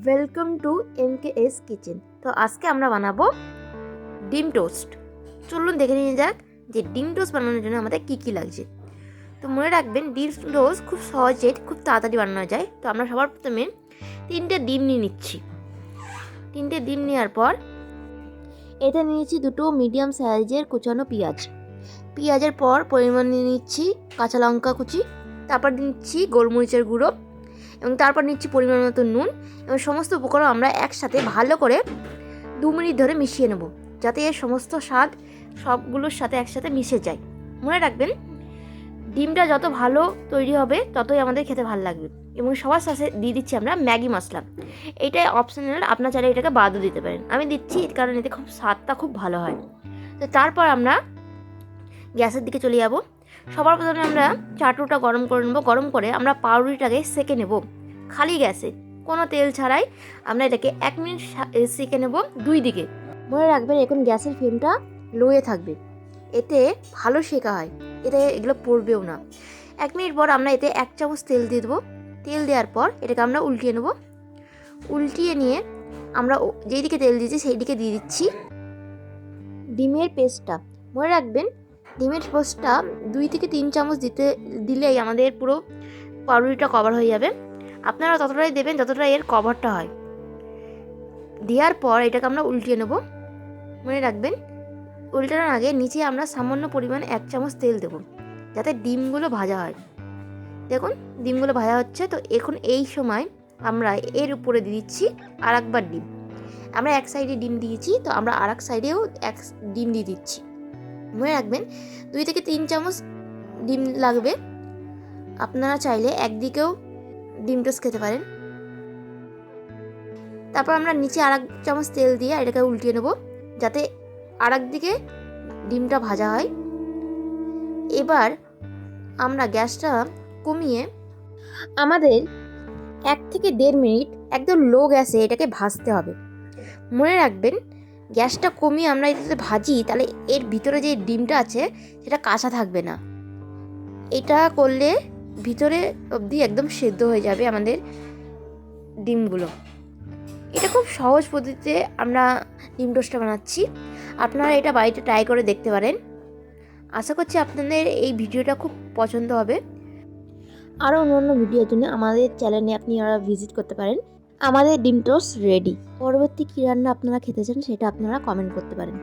Welcome to MKS kitchen. তো আজকে আমরা বানাবো ডিম টোস্ট। চলুন দেখে নিয়ে যাক যে ডিম টোস্ট বানানোর জন্য আমাদের কী কী লাগছে। তো মনে রাখবেন ডিম টোস্ট খুব সহজে খুব তাড়াতাড়ি বানানো যায়। তো আমরা সবার প্রথমে 3টে ডিম নিয়ে নিচ্ছি। 3টে ডিম নেওয়ার পর এতে নিয়েছি 2টো মিডিয়াম সাইজের কুচানো পেঁয়াজের পর পরিমাণ নিয়ে নিচ্ছি কাঁচা লঙ্কা কুচি, তারপর নিচ্ছি গোলমরিচের গুঁড়ো এবং তারপর নিচ্ছি পরিমাণ মতো নুন এবং সমস্ত উপকরণ আমরা একসাথে ভালো করে 2 মিনিট ধরে মিশিয়ে নেব, যাতে এর সমস্ত স্বাদ সবগুলোর সাথে একসাথে মিশে যায়। মনে রাখবেন ডিমটা যত ভালো তৈরি হবে ততই আমাদের খেতে ভালো লাগবে। এবং সবার সাথে দিয়ে দিচ্ছি আমরা ম্যাগি মশলা। এইটাই অপশনাল, আপনার চাইলে এটাকে বাদও দিতে পারেন। আমি দিচ্ছি কারণ এতে খুব স্বাদটা খুব ভালো হয়। তো তারপর আমরা গ্যাসের দিকে চলে যাব। সবার প্রথমে আমরা চাটুটা গরম করে নেব। গরম করে আমরা পাউরুটিটাকে সেঁকে নেব খালি গ্যাসে, কোনো তেল ছাড়াই। আমরা এটাকে 1 মিনিট সেঁকে নেব 2 দিকে। মনে রাখবেন এখন গ্যাসের ফ্লেমটা লোয়ে থাকবে, এতে ভালো শেখা হয়, এতে এগুলো পড়বেও না। 1 মিনিট পর আমরা এতে 1 চামচ তেল দিয়ে দেবো। তেল দেওয়ার পর এটাকে আমরা উল্টিয়ে নেব। উল্টিয়ে নিয়ে আমরা যেই দিকে তেল দিয়েছি সেই দিকে দিয়ে দিচ্ছি ডিমের পেস্টটা। মনে রাখবেন ডিমের পেস্টটা 2 থেকে 3 চামচ দিলেই আমাদের পুরো পাউরুটিটা কভার হয়ে যাবে। আপনারা ততটাই দেবেন যতটা এর কভারটা হয়। দেওয়ার পর এটাকে আমরা উল্টিয়ে নেব। মনে রাখবেন উল্টানোর আগে নিচে আমরা সামান্য পরিমাণ 1 চামচ তেল দেব, যাতে ডিমগুলো ভাজা হয়। দেখুন ডিমগুলো ভাজা হচ্ছে। তো এখন এই সময় আমরা এর উপরে দিয়ে দিচ্ছি আরেকবার ডিম। আমরা এক সাইডে ডিম দিয়েছি, তো আমরা আরেক সাইডেও এক ডিম দিয়ে দিচ্ছি। মনে রাখবেন 2 থেকে 3 চামচ ডিম লাগবে। আপনারা চাইলে একদিকেও ডিম টোস্ট খেতে পারেন। তারপর আমরা নিচে আরেক চামচ তেল দিয়ে এটাকে উল্টিয়ে নেব, যাতে আরেক দিকে ডিমটা ভাজা হয়। এবার আমরা গ্যাসটা কমিয়ে আমাদের 1 থেকে 1.5 মিনিট একদম লো গ্যাসে এটাকে ভাজতে হবে। মনে রাখবেন গ্যাসটা কমিয়ে আমরা এটাতে ভাজি, তাহলে এর ভিতরে যে ডিমটা আছে সেটা কাঁচা থাকবে না। এটা করলে ভিতরে অবধি একদম সেদ্ধ হয়ে যাবে আমাদের ডিমগুলো। এটা খুব সহজ পদ্ধতিতে আমরা ডিম টোস্টটা বানাচ্ছি। আপনারা এটা বাড়িতে ট্রাই করে দেখতে পারেন। আশা করছি আপনাদের এই ভিডিওটা খুব পছন্দ হবে। আরও অন্য ভিডিওর জন্য আমাদের চ্যানেলে আপনারা ভিজিট করতে পারেন। আমাদের ডিম টোস্ট রেডি। পরবর্তী কী রান্না আপনারা খেতে চান সেটা আপনারা কমেন্ট করতে পারেন।